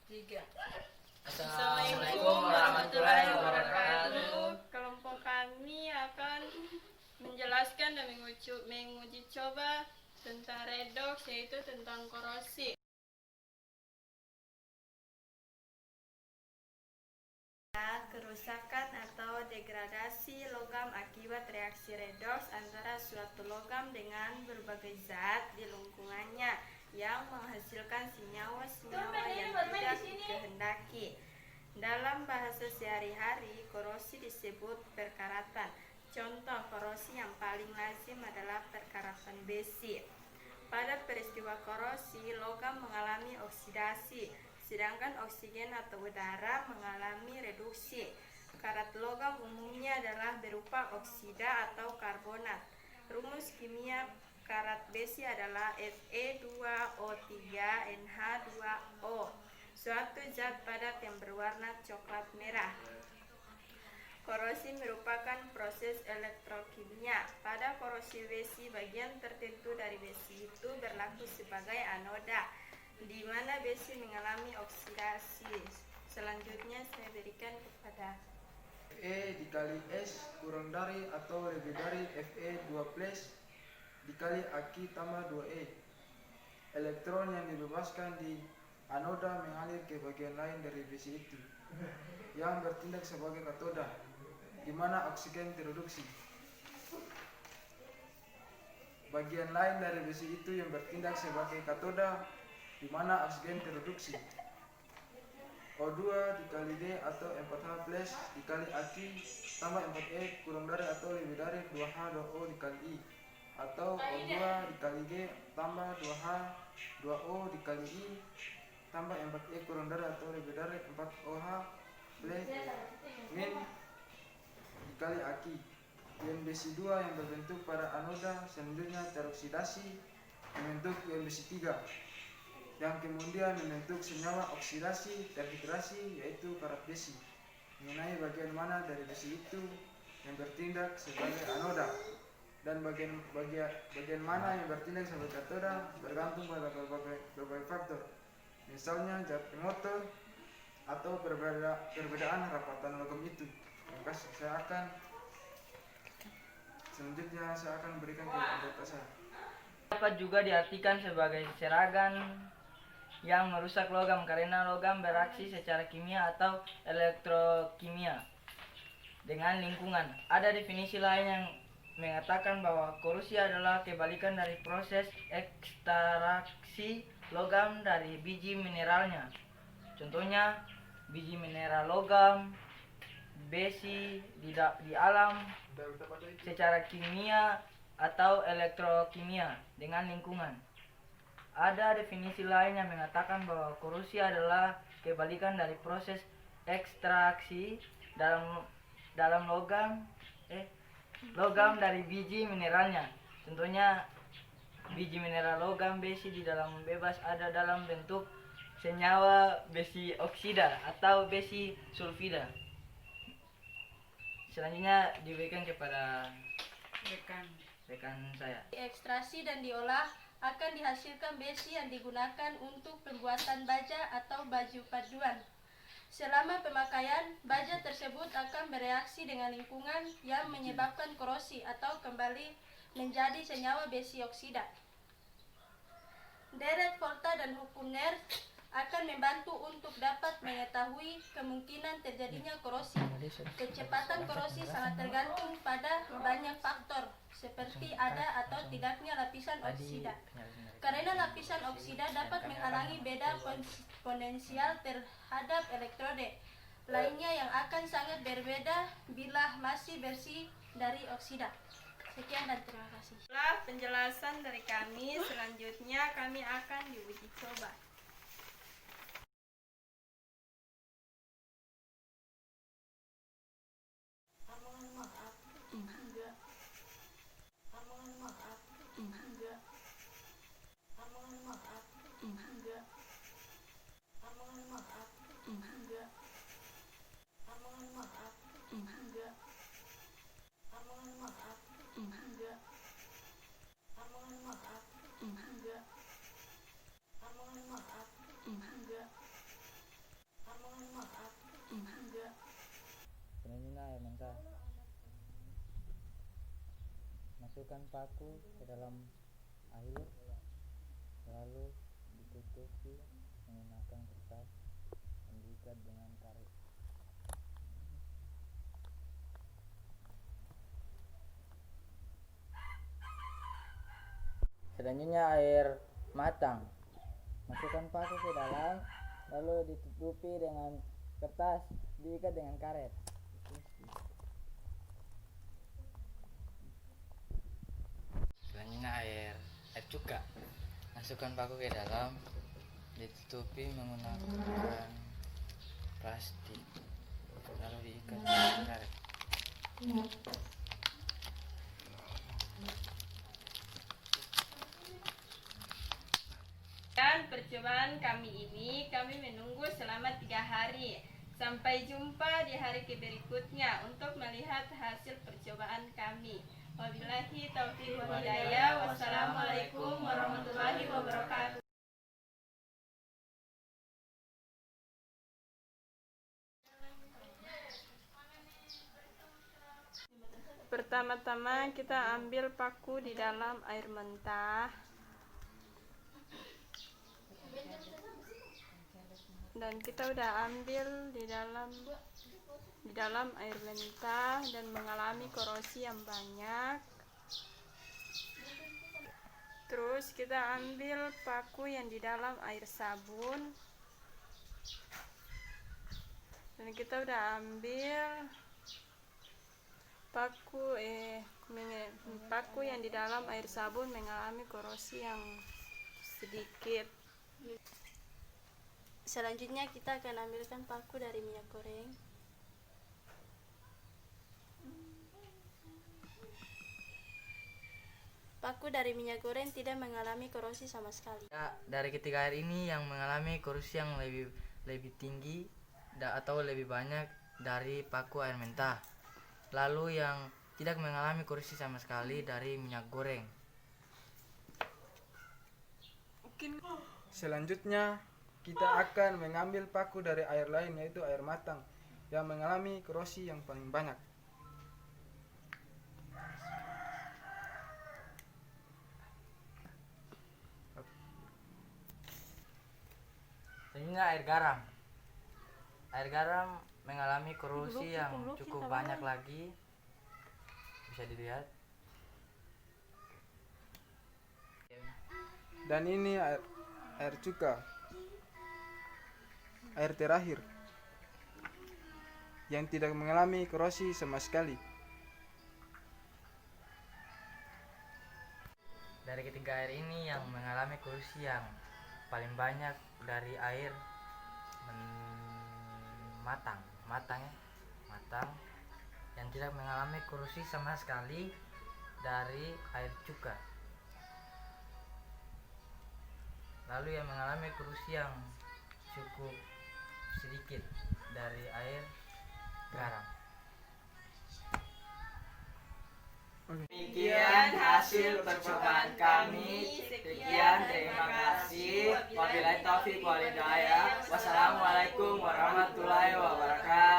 Tiga. Assalamualaikum warahmatullahi wabarakatuh. Kelompok kami akan menjelaskan dan menguji coba tentang redox, yaitu tentang korosi. Kerusakan atau degradasi logam akibat reaksi redox antara suatu logam dengan berbagai zat di lingkungannya yang menghasilkan senyawa-senyawa yang tidak dikehendaki. Dalam bahasa sehari-hari, korosi disebut perkaratan. Contoh korosi yang paling lazim adalah perkaratan besi. Pada peristiwa korosi, logam mengalami oksidasi, sedangkan oksigen atau udara mengalami reduksi. Karat logam umumnya adalah berupa oksida atau karbonat. Rumus kimia karat besi adalah Fe2O3NH2O, suatu zat padat yang berwarna coklat merah. Korosi merupakan proses elektrokimia. Pada korosi besi, bagian tertentu dari besi itu berlaku sebagai anoda, di mana besi mengalami oksidasi. Selanjutnya saya berikan kepada Fe dikali S kurang dari atau lebih dari Fe2 plus dikali Aki tambah 2E. Elektron yang dibebaskan di anoda mengalir ke bagian lain dari besi itu, yang bertindak sebagai katoda, di mana oksigen tereduksi. Bagian lain dari besi itu yang bertindak sebagai katoda, di mana oksigen tereduksi. O2 dikali D atau 4H plus dikali Aki tambah 4E kurang dari atau lebih dari 2H 2O dikali I, atau O2 dikali G tambah 2H 2O dikali I tambah 4E kurang dari atau lebih dari 4OH plus min dikali Aki. Ion besi 2 yang berbentuk pada anoda selanjutnya teroksidasi membentuk ion besi 3, yang kemudian membentuk senyawa oksidasi terhidrasi yaitu karat besi. Mengenai bagian mana dari besi itu yang bertindak sebagai anoda dan bagian mana yang bertindak sebagai katoda bergantung pada berbagai faktor, misalnya zat promotor atau perbedaan rapatan logam itu. Selanjutnya saya akan berikan ke anggota saya. Dapat juga diartikan sebagai seragan yang merusak logam karena logam bereaksi secara kimia atau elektrokimia dengan lingkungan. Ada definisi lain yang mengatakan bahwa korosi adalah kebalikan dari proses ekstraksi logam dari biji mineralnya. Contohnya, biji mineral logam besi di alam secara kimia atau elektrokimia dengan lingkungan. Ada definisi lain yang mengatakan bahwa korosi adalah kebalikan dari proses ekstraksi dalam logam dari biji mineralnya. Contohnya, biji mineral logam besi di dalam bebas ada dalam bentuk senyawa besi oksida atau besi sulfida. Selanjutnya diberikan kepada rekan saya. ekstraksi dan diolah akan dihasilkan besi yang digunakan untuk pembuatan baja atau baju paduan. Selama pemakaian, baja tersebut akan bereaksi dengan lingkungan yang menyebabkan korosi atau kembali menjadi senyawa besi oksida. Deret volta dan hukum Nernst akan membantu untuk dapat mengetahui kemungkinan terjadinya korosi. Kecepatan korosi sangat tergantung pada banyak faktor, seperti ada atau tidaknya lapisan oksida. Karena lapisan oksida dapat menghalangi beda potensial terhadap elektrode lainnya yang akan sangat berbeda bila masih bersih dari oksida. Sekian dan terima kasih. Setelah penjelasan dari kami, selanjutnya kami akan diuji coba. Masukkan paku ke dalam air, lalu ditutupi menggunakan kertas dan diikat dengan karet. Selanjutnya air matang. Masukkan paku ke dalam, lalu ditutupi dengan kertas, diikat dengan karet. Selanjutnya air cuka. Masukkan paku ke dalam, ditutupi menggunakan plastik, lalu diikat dengan karet. Dan percobaan kami ini kami menunggu selama 3 hari. Sampai jumpa di hari berikutnya untuk melihat hasil percobaan kami. Wabillahi taufiq wal hidayah. Wassalamualaikum warahmatullahi wabarakatuh. Pertama-tama kita ambil paku di dalam air mentah. Dan kita udah ambil di dalam air mentah dan mengalami korosi yang banyak. Terus kita ambil paku yang di dalam air sabun. Dan kita udah ambil paku yang di dalam air sabun mengalami korosi yang sedikit. Selanjutnya kita akan ambilkan paku dari minyak goreng. Paku dari minyak goreng tidak mengalami korosi sama sekali. Ya, dari ketiga air ini yang mengalami korosi yang lebih tinggi atau lebih banyak dari paku air mentah. Lalu yang tidak mengalami korosi sama sekali dari minyak goreng. Selanjutnya kita akan mengambil paku dari air lain, yaitu air matang yang mengalami korosi yang paling banyak. Selanjutnya air garam. Air garam mengalami korosi yang cukup banyak lagi. Bisa dilihat. Dan ini air cuka, air terakhir yang tidak mengalami korosi sama sekali. Dari ketiga air ini yang mengalami korosi yang paling banyak dari air matang yang tidak mengalami korosi sama sekali dari air cuka. Lalu yang mengalami korosi yang cukup sedikit dari air garam. Demikian hasil percobaan kami. Sekian, terima kasih. Wabillahi taufiq wal hidayah. Wassalamualaikum warahmatullahi wabarakatuh.